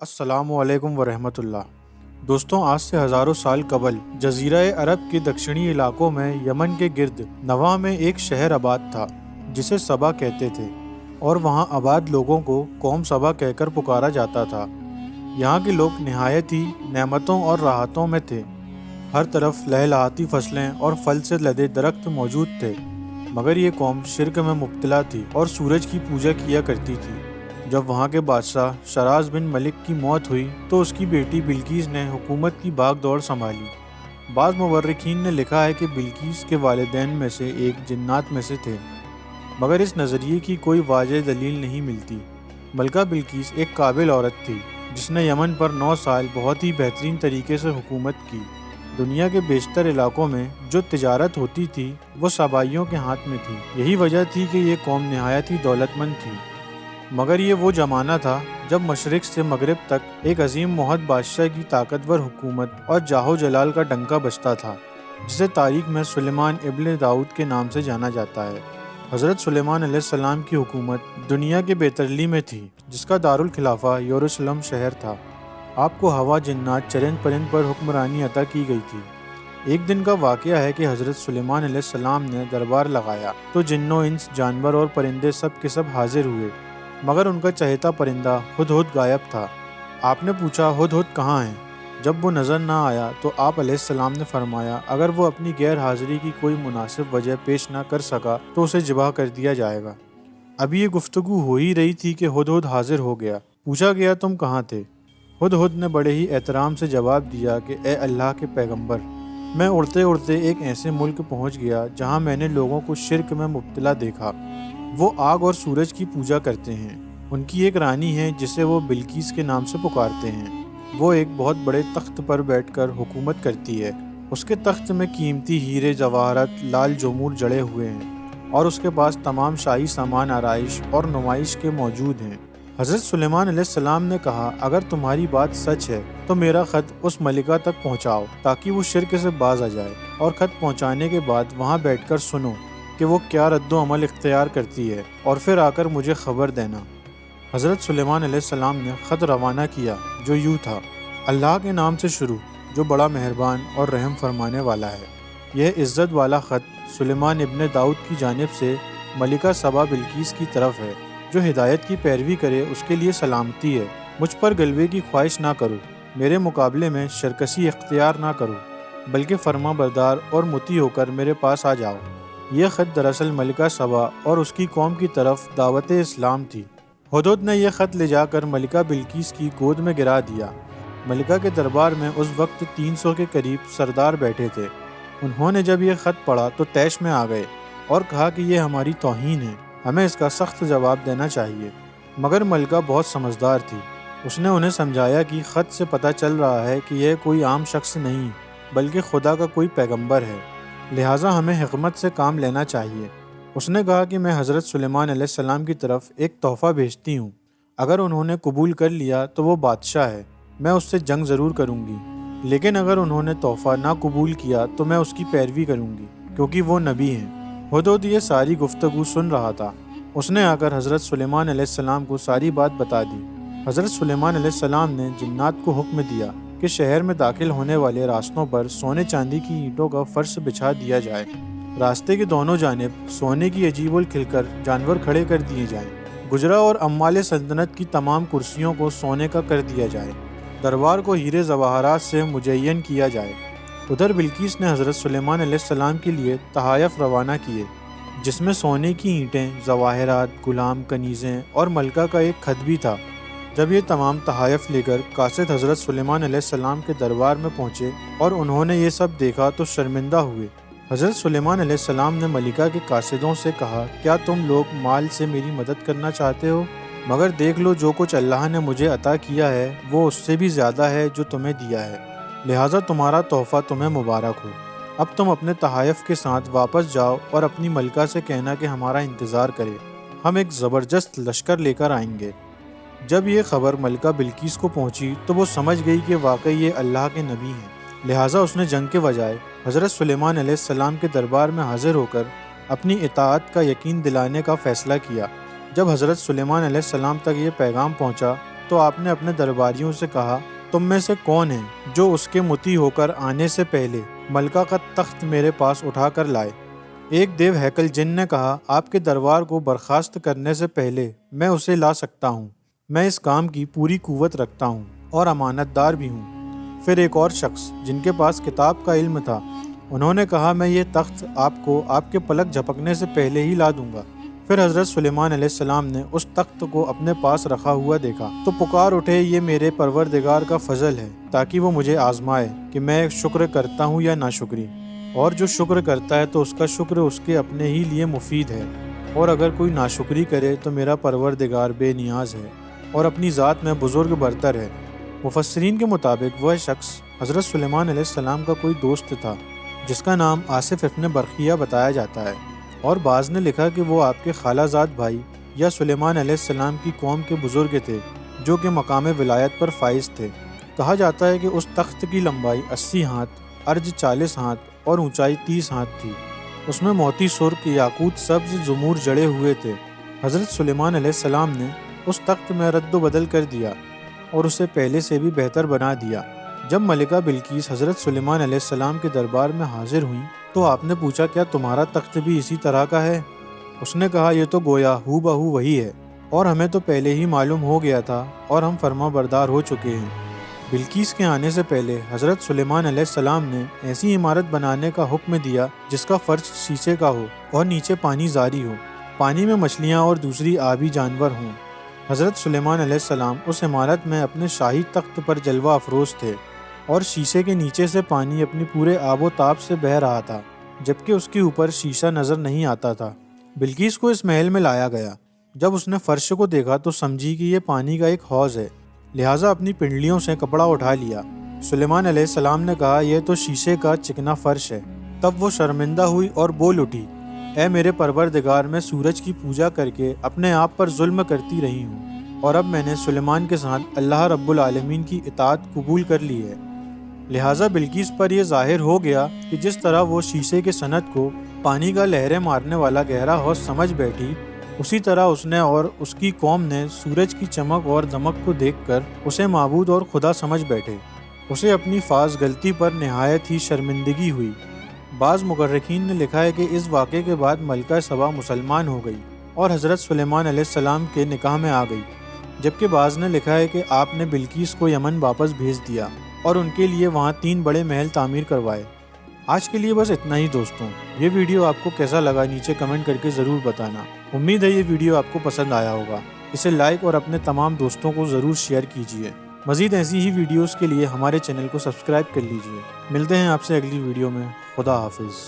السلام علیکم ورحمۃ اللہ۔ دوستوں، آج سے ہزاروں سال قبل جزیرہ عرب کے دکشنی علاقوں میں یمن کے گرد نواح میں ایک شہر آباد تھا جسے سبا کہتے تھے، اور وہاں آباد لوگوں کو قوم سبا کہہ کر پکارا جاتا تھا۔ یہاں کے لوگ نہایت ہی نعمتوں اور راحتوں میں تھے۔ ہر طرف لہلہاتی فصلیں اور پھل سے لدے درخت موجود تھے، مگر یہ قوم شرک میں مبتلا تھی اور سورج کی پوجا کیا کرتی تھی۔ جب وہاں کے بادشاہ شراز بن ملک کی موت ہوئی تو اس کی بیٹی بلقیس نے حکومت کی بھاگ دوڑ سنبھالی۔ بعض مورخین نے لکھا ہے کہ بلقیس کے والدین میں سے ایک جنات میں سے تھے، مگر اس نظریے کی کوئی واضح دلیل نہیں ملتی۔ ملکہ بلقیس ایک قابل عورت تھی جس نے یمن پر 9 سال بہت ہی بہترین طریقے سے حکومت کی۔ دنیا کے بیشتر علاقوں میں جو تجارت ہوتی تھی وہ سبائیوں کے ہاتھ میں تھی۔ یہی وجہ تھی کہ یہ قوم نہایت ہی دولت مند تھی، مگر یہ وہ زمانہ تھا جب مشرق سے مغرب تک ایک عظیم مہد بادشاہ کی طاقتور حکومت اور جاہ و جلال کا ڈنکا بجتا تھا، جسے تاریخ میں سلیمان ابن داؤد کے نام سے جانا جاتا ہے۔ حضرت سلیمان علیہ السلام کی حکومت دنیا کے بیترلی میں تھی، جس کا دارالخلافہ یروشلم شہر تھا۔ آپ کو ہوا، جنات، چرند پرند پر حکمرانی عطا کی گئی تھی۔ ایک دن کا واقعہ ہے کہ حضرت سلیمان علیہ السلام نے دربار لگایا تو جن و انس، جانور اور پرندے سب کے سب حاضر ہوئے، مگر ان کا چہیتا پرندہ ہدہد غائب تھا۔ آپ نے پوچھا، ہدہد کہاں ہے؟ جب وہ نظر نہ آیا تو آپ علیہ السلام نے فرمایا، اگر وہ اپنی غیر حاضری کی کوئی مناسب وجہ پیش نہ کر سکا تو اسے ذبح کر دیا جائے گا۔ ابھی یہ گفتگو ہو ہی رہی تھی کہ ہدہد حاضر ہو گیا۔ پوچھا گیا، تم کہاں تھے؟ ہدہد نے بڑے ہی احترام سے جواب دیا کہ اے اللہ کے پیغمبر، میں اڑتے اڑتے ایک ایسے ملک پہنچ گیا جہاں میں نے لوگوں کو شرک میں مبتلا دیکھا۔ وہ آگ اور سورج کی پوجا کرتے ہیں۔ ان کی ایک رانی ہے جسے وہ بلقیس کے نام سے پکارتے ہیں۔ وہ ایک بہت بڑے تخت پر بیٹھ کر حکومت کرتی ہے۔ اس کے تخت میں قیمتی ہیرے جواہرات لال جمور جڑے ہوئے ہیں، اور اس کے پاس تمام شاہی سامان آرائش اور نمائش کے موجود ہیں۔ حضرت سلیمان علیہ السلام نے کہا، اگر تمہاری بات سچ ہے تو میرا خط اس ملکہ تک پہنچاؤ تاکہ وہ شرک سے باز آ جائے، اور خط پہنچانے کے بعد وہاں بیٹھ کر سنو کہ وہ کیا رد و عمل اختیار کرتی ہے، اور پھر آ کر مجھے خبر دینا۔ حضرت سلیمان علیہ السلام نے خط روانہ کیا جو یوں تھا، اللہ کے نام سے شروع جو بڑا مہربان اور رحم فرمانے والا ہے۔ یہ عزت والا خط سلیمان ابن داؤد کی جانب سے ملکہ سبا بلقیس کی طرف ہے۔ جو ہدایت کی پیروی کرے اس کے لیے سلامتی ہے۔ مجھ پر غلبے کی خواہش نہ کرو، میرے مقابلے میں سرکشی اختیار نہ کرو، بلکہ فرما بردار اور مطیع ہو کر میرے پاس آ جاؤ۔ یہ خط دراصل ملکہ سبا اور اس کی قوم کی طرف دعوت اسلام تھی۔ ہدہد نے یہ خط لے جا کر ملکہ بلقیس کی گود میں گرا دیا۔ ملکہ کے دربار میں اس وقت 300 کے قریب سردار بیٹھے تھے۔ انہوں نے جب یہ خط پڑھا تو طیش میں آ گئے اور کہا کہ یہ ہماری توہین ہے، ہمیں اس کا سخت جواب دینا چاہیے۔ مگر ملکہ بہت سمجھدار تھی۔ اس نے انہیں سمجھایا کہ خط سے پتہ چل رہا ہے کہ یہ کوئی عام شخص نہیں بلکہ خدا کا کوئی پیغمبر ہے، لہٰذا ہمیں حکمت سے کام لینا چاہیے۔ اس نے کہا کہ میں حضرت سلیمان علیہ السلام کی طرف ایک تحفہ بھیجتی ہوں، اگر انہوں نے قبول کر لیا تو وہ بادشاہ ہے، میں اس سے جنگ ضرور کروں گی، لیکن اگر انہوں نے تحفہ نہ قبول کیا تو میں اس کی پیروی کروں گی، کیونکہ وہ نبی ہیں۔ ہدہد یہ ساری گفتگو سن رہا تھا۔ اس نے آ کر حضرت سلیمان علیہ السلام کو ساری بات بتا دی۔ حضرت سلیمان علیہ السلام نے جنات کو حکم دیا کہ شہر میں داخل ہونے والے راستوں پر سونے چاندی کی اینٹوں کا فرش بچھا دیا جائے۔ راستے کے دونوں جانب سونے کی عجیب الکھلکر جانور کھڑے کر دیے جائیں۔ گجرا اور اموال سلطنت کی تمام کرسیوں کو سونے کا کر دیا جائے۔ دربار کو ہیرے جواہرات سے مزین کیا جائے۔ ادھر بلقیس نے حضرت سلیمان علیہ السلام کے لیے تحائف روانہ کیے، جس میں سونے کی اینٹیں، جواہرات، غلام، کنیزیں اور ملکہ کا ایک خط بھی تھا۔ جب یہ تمام تحائف لے کر قاصد حضرت سلیمان علیہ السلام کے دربار میں پہنچے اور انہوں نے یہ سب دیکھا تو شرمندہ ہوئے۔ حضرت سلیمان علیہ السلام نے ملکہ کے قاصدوں سے کہا، کیا تم لوگ مال سے میری مدد کرنا چاہتے ہو؟ مگر دیکھ لو، جو کچھ اللہ نے مجھے عطا کیا ہے وہ اس سے بھی زیادہ ہے جو تمہیں دیا ہے، لہٰذا تمہارا تحفہ تمہیں مبارک ہو۔ اب تم اپنے تحائف کے ساتھ واپس جاؤ اور اپنی ملکہ سے کہنا کہ ہمارا انتظار کرے، ہم ایک زبردست لشکر لے کر آئیں گے۔ جب یہ خبر ملکہ بلقیس کو پہنچی تو وہ سمجھ گئی کہ واقعی یہ اللہ کے نبی ہیں، لہٰذا اس نے جنگ کے بجائے حضرت سلیمان علیہ السلام کے دربار میں حاضر ہو کر اپنی اطاعت کا یقین دلانے کا فیصلہ کیا۔ جب حضرت سلیمان علیہ السلام تک یہ پیغام پہنچا تو آپ نے اپنے درباریوں سے کہا، تم میں سے کون ہے جو اس کے مطیع ہو کر آنے سے پہلے ملکہ کا تخت میرے پاس اٹھا کر لائے؟ ایک دیو ہیکل جن نے کہا، آپ کے دربار کو برخاست کرنے سے پہلے میں اسے لا سکتا ہوں، میں اس کام کی پوری قوت رکھتا ہوں اور امانت دار بھی ہوں۔ پھر ایک اور شخص جن کے پاس کتاب کا علم تھا، انہوں نے کہا، میں یہ تخت آپ کو آپ کے پلک جھپکنے سے پہلے ہی لا دوں گا۔ پھر حضرت سلیمان علیہ السلام نے اس تخت کو اپنے پاس رکھا ہوا دیکھا تو پکار اٹھے، یہ میرے پروردگار کا فضل ہے تاکہ وہ مجھے آزمائے کہ میں شکر کرتا ہوں یا ناشکری، اور جو شکر کرتا ہے تو اس کا شکر اس کے اپنے ہی لیے مفید ہے، اور اگر کوئی ناشکری کرے تو میرا پروردگار بے نیاز ہے اور اپنی ذات میں بزرگ برتر ہے۔ مفسرین کے مطابق وہ شخص حضرت سلیمان علیہ السلام کا کوئی دوست تھا جس کا نام آصف ابن برقیہ بتایا جاتا ہے، اور بعض نے لکھا کہ وہ آپ کے خالہ زاد بھائی یا سلیمان علیہ السلام کی قوم کے بزرگ تھے جو کہ مقام ولایت پر فائز تھے۔ کہا جاتا ہے کہ اس تخت کی لمبائی 80 ہاتھ، عرض 40 ہاتھ اور اونچائی 30 ہاتھ تھی۔ اس میں موتی سرخ، یاقوت، سبز زمور جڑے ہوئے تھے۔ حضرت سلیمان علیہ السلام نے اس تخت میں رد و بدل کر دیا اور اسے پہلے سے بھی بہتر بنا دیا۔ جب ملکہ بلقیس حضرت سلیمان علیہ السلام کے دربار میں حاضر ہوئیں تو آپ نے پوچھا، کیا تمہارا تخت بھی اسی طرح کا ہے؟ اس نے کہا، یہ تو گویا ہو بہو وہی ہے، اور ہمیں تو پہلے ہی معلوم ہو گیا تھا اور ہم فرما بردار ہو چکے ہیں۔ بلقیس کے آنے سے پہلے حضرت سلیمان علیہ السلام نے ایسی عمارت بنانے کا حکم دیا جس کا فرش شیشے کا ہو اور نیچے پانی جاری ہو، پانی میں مچھلیاں اور دوسری آبی جانور ہوں۔ حضرت سلیمان علیہ السلام اس عمارت میں اپنے شاہی تخت پر جلوہ افروز تھے، اور شیشے کے نیچے سے پانی اپنی پورے آب و تاب سے بہہ رہا تھا، جبکہ اس کے اوپر شیشہ نظر نہیں آتا تھا۔ بلقیس کو اس محل میں لایا گیا۔ جب اس نے فرش کو دیکھا تو سمجھی کہ یہ پانی کا ایک حوض ہے، لہٰذا اپنی پنڈلیوں سے کپڑا اٹھا لیا۔ سلیمان علیہ السلام نے کہا، یہ تو شیشے کا چکنا فرش ہے۔ تب وہ شرمندہ ہوئی اور بول اٹھی، اے میرے پروردگار، میں سورج کی پوجا کر کے اپنے آپ پر ظلم کرتی رہی ہوں، اور اب میں نے سلیمان کے ساتھ اللہ رب العالمین کی اطاعت قبول کر لی ہے۔ لہٰذا بلقیس پر یہ ظاہر ہو گیا کہ جس طرح وہ شیشے کے صنعت کو پانی کا لہریں مارنے والا گہرا حوض سمجھ بیٹھی، اسی طرح اس نے اور اس کی قوم نے سورج کی چمک اور دمک کو دیکھ کر اسے معبود اور خدا سمجھ بیٹھے۔ اسے اپنی فاش غلطی پر نہایت ہی شرمندگی ہوئی۔ بعض مورخین نے لکھا ہے کہ اس واقعے کے بعد ملکہ سبا مسلمان ہو گئی اور حضرت سلیمان علیہ السلام کے نکاح میں آ گئی، جبکہ بعض نے لکھا ہے کہ آپ نے بلقیس کو یمن واپس بھیج دیا اور ان کے لیے وہاں 3 بڑے محل تعمیر کروائے۔ آج کے لیے بس اتنا ہی دوستوں۔ یہ ویڈیو آپ کو کیسا لگا نیچے کمنٹ کر کے ضرور بتانا۔ امید ہے یہ ویڈیو آپ کو پسند آیا ہوگا۔ اسے لائک اور اپنے تمام دوستوں کو ضرور شیئر کیجیے۔ مزید ایسی ہی ویڈیوز کے لیے ہمارے چینل کو سبسکرائب کر لیجیے۔ ملتے ہیں آپ سے اگلی ویڈیو میں۔ خدا حافظ۔